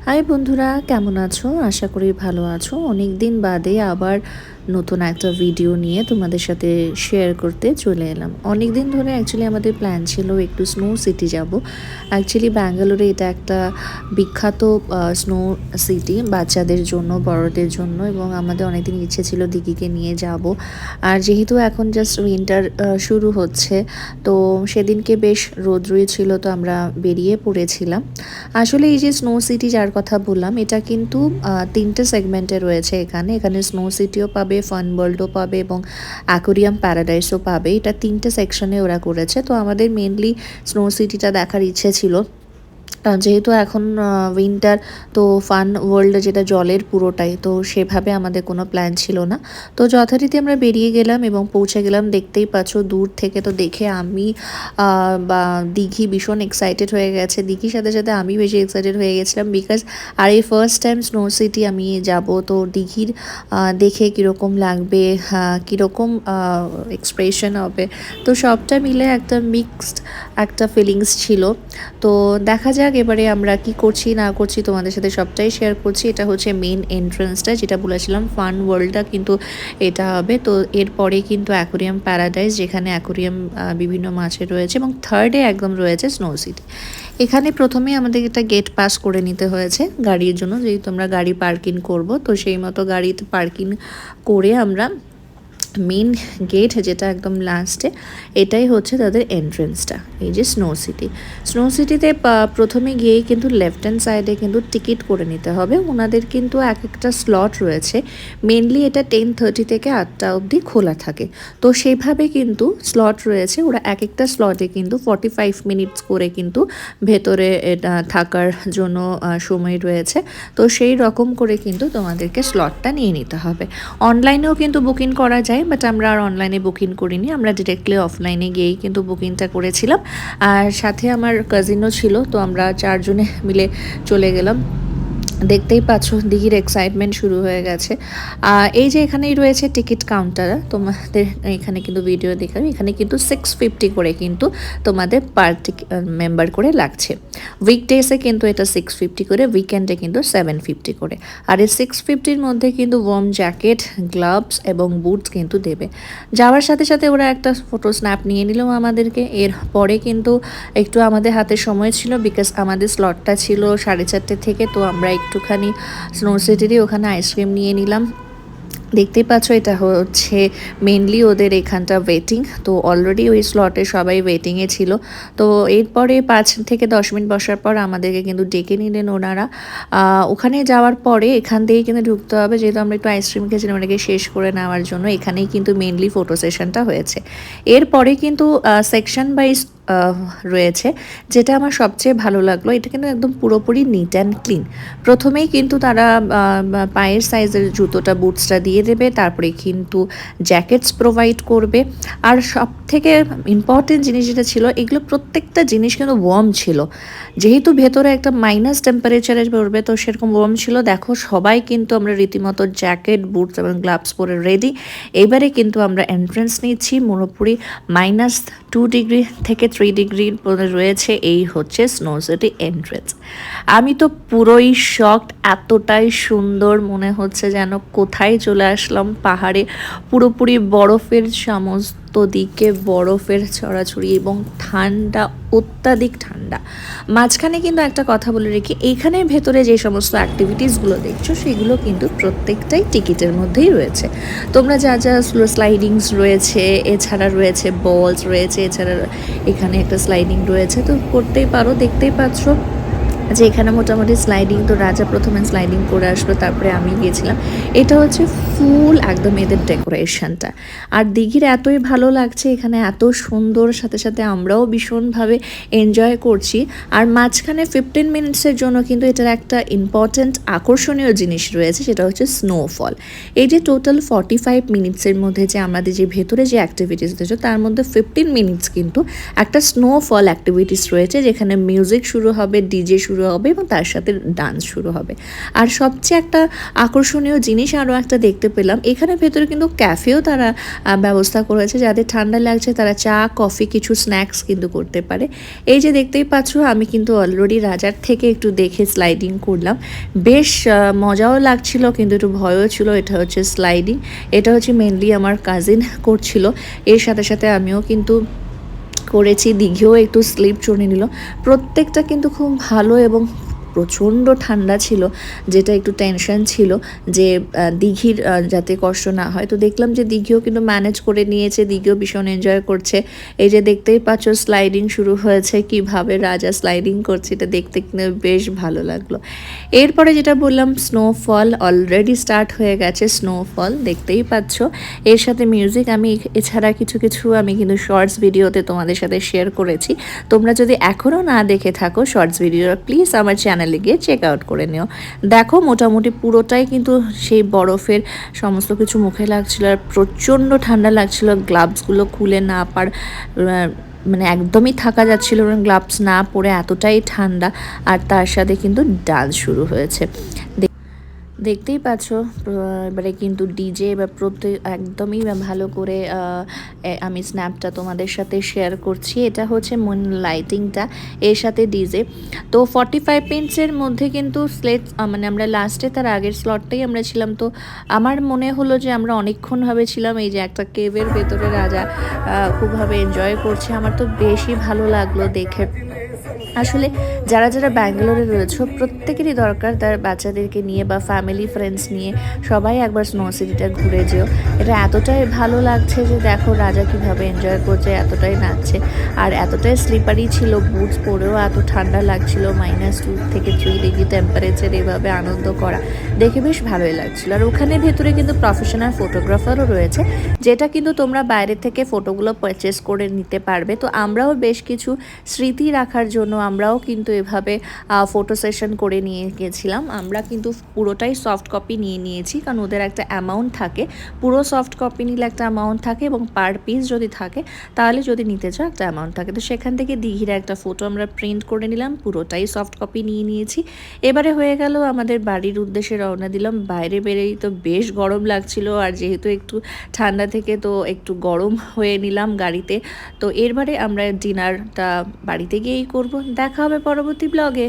High বন্ধুরা, কেমন আছো? আশা করি ভালো আছো। অনেক দিন বাদে আবার নতুন একটা ভিডিও নিয়ে তোমাদের সাথে শেয়ার করতে চলে এলাম। অনেক দিন ধরে অ্যাকচুয়ালি আমাদের প্ল্যান ছিল একটু স্নো সিটি যাব। অ্যাকচুয়ালি ব্যাঙ্গালোরে এটা একটা বিখ্যাত স্নো সিটি, বাচ্চাদের জন্য, বড়দের জন্য, এবং আমাদের অনেকদিন ইচ্ছে ছিল দিঘিকে নিয়ে যাব। আর যেহেতু এখন জাস্ট উইন্টার শুরু হচ্ছে, তো সেদিনকে বেশ রৌদ্রই ছিল, তো আমরা বেরিয়ে পড়েছিলাম। আসলে এই যে স্নো সিটি যার কথা বললাম, এটা কিন্তু তিনটে সেগমেন্টে রয়েছে। এখানে এখানে স্নো সিটিও পাবে, ফান ওয়ার্ল্ডও পাবে এবং অ্যাকোরিয়াম প্যারাডাইসও পাবে। এটা তিনটে সেকশনে ওরা করেছে। তো আমাদের মেনলি স্নো সিটিটা দেখার ইচ্ছে ছিল। যেহেতু এখন উইন্টার, তো ফান ওয়ার্ল্ড যেটা জলের পুরোটাই, তো সেভাবে আমাদের কোনো প্ল্যান ছিল না। তো যথারীতি আমরা বেরিয়ে গেলাম এবং পৌঁছে গেলাম। দেখতেই পাচ্ছ দূর থেকে, তো দেখে আমি বা দিঘি ভীষণ এক্সাইটেড হয়ে গেছে। দিঘির সাথে সাথে আমি বেশি এক্সাইটেড হয়ে গেছিলাম, বিকজ আর এই ফার্স্ট টাইম স্নো সিটি আমি যাব। তো দিঘির দেখে কীরকম লাগবে, কীরকম এক্সপ্রেশন হবে, তো সবটা মিলে একটা মিক্সড একটা ফিলিংস ছিল। তো দেখা যাক এবারে আমরা কি করছি না করছি, তোমাদের সাথে সবটাই শেয়ার করছি। এটা হচ্ছে মেন এন্ট্রান্সটা, যেটা বলেছিলাম ফান ওয়ার্ল্ডটা কিন্তু এটা হবে। তো এরপরে কিন্তু অ্যাকোরিয়াম প্যারাডাইস, যেখানে অ্যাকোরিয়াম বিভিন্ন মাছের রয়েছে, এবং থার্ডে একদম রয়েছে স্নো সিটি। এখানে প্রথমে আমাদের একটা গেট পাস করে নিতে হয়েছে গাড়ির জন্য, যেহেতু আমরা গাড়ি পার্কিং করব। তো সেই মতো গাড়িতে পার্কিং করে আমরা মেন গেট, যেটা একদম লাস্টে, এটাই হচ্ছে তাদের এন্ট্রেন্সটা, এই যে স্নো সিটি। স্নো সিটিতে প্রথমে গিয়েই কিন্তু লেফট হ্যান্ড সাইডে কিন্তু টিকিট করে নিতে হবে। ওনাদের কিন্তু এক একটা স্লট রয়েছে। মেনলি এটা 10:30 থেকে 8টা অবধি খোলা থাকে। তো সেইভাবে কিন্তু স্লট রয়েছে। ওরা এক একটা স্লটে কিন্তু 45 মিনিটস করে কিন্তু ভেতরে থাকার জন্য সময় রয়েছে। তো সেই রকম করে কিন্তু তোমাদেরকে স্লটটা নিয়ে নিতে হবে। অনলাইনেও কিন্তু বুকিং করা যায়, বাট আমরা আর অনলাইনে বুকিং করিনি, আমরা ডিরেক্টলি অফলাইনে গিয়েই কিন্তু বুকিংটা করেছিলাম। আর সাথে আমার কাজিনও ছিল, তো আমরা 4 জনে মিলে চলে গেলাম। দেখতেই পাচ্ছ দিঘির এক্সাইটমেন্ট শুরু হয়ে গেছে। এই যে এখানেই রয়েছে টিকিট কাউন্টার, তোমাদের এখানে কিন্তু ভিডিও দেখাবে। এখানে কিন্তু 650 করে কিন্তু তোমাদের পার মেম্বার করে লাগছে। উইকডেসে কিন্তু এটা 650 করে, উইকেন্ডে কিন্তু 750 করে। আর এই 650-র মধ্যে কিন্তু ওয়ার্ম জ্যাকেট, গ্লাভস এবং বুটস কিন্তু দেবে। যাওয়ার সাথে সাথে ওরা একটা ফটো স্ন্যাপ নিয়ে নিল আমাদেরকে। এর পরে কিন্তু একটু আমাদের হাতে সময় ছিল, বিকজ আমাদের স্লটটা ছিল 4:30 থেকে। তো আমরা একটুখানি স্নো সিটিরই ওখানে আইসক্রিম নিয়ে নিলাম। দেখতেই পাচ্ছ এটা হচ্ছে মেনলি ওদের এখানটা ওয়েটিং। তো অলরেডি ওই স্লটে সবাই ওয়েটিংয়ে ছিল। তো এরপরে 5 থেকে 10 মিনিট বসার পর আমাদেরকে কিন্তু ডেকে নিলেন ওনারা। ওখানে যাওয়ার পরে এখান থেকেই কিন্তু ঢুকতে হবে, যেহেতু আমরা একটু আইসক্রিম খেয়েছিলাম, ওটাকে শেষ করে নেওয়ার জন্য এখানেই কিন্তু মেনলি ফটো সেশনটা হয়েছে। এরপরে কিন্তু সেকশন ওয়াইজ রয়েছে, যেটা আমার সবচেয়ে ভালো লাগলো। এটা কিন্তু একদম পুরোপুরি নিট অ্যান্ড ক্লিন। প্রথমেই কিন্তু তারা পায়ের সাইজের জুতোটা, বুটসটা দিয়ে দেবে, তারপরে কিন্তু জ্যাকেটস প্রোভাইড করবে। আর সব থেকে ইম্পর্টেন্ট জিনিস যেটা ছিল, এগুলো প্রত্যেকটা জিনিস কিন্তু ওয়ার্ম ছিল। যেহেতু ভেতরে একটা মাইনাস টেম্পারেচারে পড়বে, তো সেরকম ওয়ার্ম ছিল। দেখো সবাই কিন্তু আমরা রীতিমতো জ্যাকেট, বুটস এবং গ্লাভস পরে রেডি। এবারে কিন্তু আমরা এন্ট্রেন্স নিচ্ছি। পুরোপুরি -2 ডিগ্রি থেকে 3 ডিগ্রি রয়েছে। এই হচ্ছে স্নো সিটি এন্ট্রেন্স। আমি তো পুরোই শকড, এতটাই সুন্দর মনে হচ্ছে যেন কোথায় চলে আসলাম, পাহাড়ে। পুরোপুরি বরফের সমস্ত দিকে বরফের ছড়াছড়ি এবং ঠান্ডা, অত্যাধিক ঠান্ডা। মাঝখানে কিন্তু একটা কথা বলে রেখি, এইখানের ভেতরে যে সমস্ত অ্যাক্টিভিটিসগুলো দেখছো, সেগুলো কিন্তু প্রত্যেকটাই টিকিটের মধ্যেই রয়েছে। তোমরা যা যা স্লাইডিংস রয়েছে, এছাড়া রয়েছে বলস রয়েছে, এছাড়া এখানে একটা স্লাইডিং রয়েছে, তো করতেই পারো। দেখতেই পাচ্ছ যে এখানে মোটামুটি স্লাইডিং, তো রাজা প্রথমে স্লাইডিং করে আসলো, তারপরে আমি গিয়েছিলাম। এটা হচ্ছে ফুল একদম এদের ডেকোরেশনটা। আর দিঘির এতই ভালো লাগছে, এখানে এত সুন্দর, সাথে সাথে আমরাও ভীষণভাবে এনজয় করছি। আর মাঝখানে 15 মিনিটসের জন্য কিন্তু এটার একটা ইম্পর্ট্যান্ট আকর্ষণীয় জিনিস রয়েছে, সেটা হচ্ছে স্নোফল। এই যে টোটাল 45 মিনিটসের মধ্যে যে আমাদের যে ভেতরে যে অ্যাক্টিভিটিস রয়েছে, তার মধ্যে 15 মিনিটস কিন্তু একটা স্নোফল অ্যাক্টিভিটিস রয়েছে, যেখানে মিউজিক শুরু হবে, ডিজে শুরু শুরু হবে এবং তার সাথে ডান্স শুরু হবে। আর সবচেয়ে একটা আকর্ষণীয় জিনিস আরও একটা দেখতে পেলাম, এখানে ভেতরে কিন্তু ক্যাফেও তারা ব্যবস্থা করেছে, যাদের ঠান্ডা লাগছে তারা চা কফি কিছু স্ন্যাক্স কিন্তু করতে পারে। এই যে দেখতেই পাচ্ছ আমি কিন্তু অলরেডি রাজার থেকে একটু দেখে স্লাইডিং করলাম, বেশ মজাও লাগছিল কিন্তু একটু ভয়ও ছিল। এটা হচ্ছে স্লাইডিং, এটা হচ্ছে মেনলি আমার কাজিন করছিল, এর সাথে সাথে আমিও কিন্তু করেছি। দিঘিও একটু স্লিপ চড়ে নিল, প্রত্যেকটা কিন্তু খুব ভালো এবং প্রচণ্ড ঠান্ডা ছিল, যেটা একটু টেনশন ছিল যে দিঘির যাতে কষ্ট না হয়। তো দেখলাম যে দিঘিও কিন্তু ম্যানেজ করে নিয়েছে, দিঘিও ভীষণ এনজয় করছে। এই যে দেখতেই পাচ্ছ স্লাইডিং শুরু হয়েছে, কিভাবে রাজা স্লাইডিং করছে, এটা দেখতে কিন্তু বেশ ভালো লাগলো। এরপরে যেটা বললাম স্নোফল অলরেডি স্টার্ট হয়ে গেছে, স্নোফল দেখতেই পাচ্ছ। এর সাথে মিউজিক আমি এছাড়া কিছু কিছু আমি কিন্তু শর্টস ভিডিওতে তোমাদের সাথে শেয়ার করেছি। তোমরা যদি এখনও না দেখে থাকো শর্টস ভিডিও, প্লিজ আমার চ্যানেলে গিয়ে চেক আউট করে নিও। দেখো মোটামুটি পুরোটাই কিন্তু সেই বরফের সমস্ত কিছু মুখে লাগছিল, আর প্রচণ্ড ঠান্ডা লাগছিল। গ্লাভসগুলো খুলে না মানে একদমই থাকা যাচ্ছিল না গ্লাভস না পরে, এতটাই ঠান্ডা। আর তার সাথে কিন্তু ডান্স শুরু হয়েছে, দেখতেই পাচ্ছ। এবারে কিন্তু ডিজে বা একদমই ভালো করে আমি স্ন্যাপটা তোমাদের সাথে শেয়ার করছি। এটা হচ্ছে মুন লাইটিংটা, এর সাথে ডিজে। তো 45 মিনিটসের মধ্যে কিন্তু মানে আমরা লাস্টে তার আগের স্লটটাই আমরা ছিলাম। তো আমার মনে হলো যে আমরা অনেকক্ষণভাবে ছিলাম। এই যে একটা কেভের ভেতরে রাজা খুবভাবে এনজয় করছে, আমার তো বেশি ভালো লাগলো দেখে। আসলে যারা যারা ব্যাঙ্গালোরে রয়েছে প্রত্যেকেরই দরকার তার বাচ্চাদেরকে নিয়ে বা ফ্যামিলি ফ্রেন্ডস নিয়ে সবাই একবার স্নো সিটিটা ঘুরে যেও। এটা এতটাই ভালো লাগছে যে দেখো রাজা কীভাবে এনজয় করছে, এতটাই নাচছে আর এতটাই স্লিপারি ছিল, বুটস পরেও এত ঠান্ডা লাগছিল। -2 থেকে 3 ডিগ্রি টেম্পারেচার, এভাবে আনন্দ করা দেখে বেশ ভালোই লাগছিল। আর ওখানে ভেতরে কিন্তু প্রফেশনাল ফটোগ্রাফারও রয়েছে, যেটা কিন্তু তোমরা বাইরে থেকে ফটোগুলো পারচেস করে নিতে পারবে। তো আমরাও বেশ কিছু স্মৃতি রাখার জন্য আমরাও কিন্তু এভাবে ফটো সেশন করে নিয়ে গেছিলাম। আমরা কিন্তু পুরোটাই সফট কপি নিয়ে নিয়েছি, কারণ ওদের একটা অ্যামাউন্ট থাকে, পুরো সফট কপি নিলে একটা অ্যামাউন্ট থাকে এবং পার পিস যদি থাকে তাহলে যদি নিতে চাও একটা অ্যামাউন্ট থাকে। তো সেখান থেকে দিঘির একটা ফটো আমরা প্রিন্ট করে নিলাম, পুরোটাই সফট কপি নিয়ে নিয়েছি। এবারে হয়ে গেল আমাদের বাড়ির উদ্দেশ্যে রওনা দিলাম। বাইরে বেরেই তো বেশ গরম লাগছিল, আর যেহেতু একটু ঠান্ডা থেকে তো একটু গরম হয়ে নিলাম গাড়িতে। তো এরবারে আমরা ডিনারটা বাড়িতে গিয়েই করব। দেখা হবে পরবর্তী ব্লগে।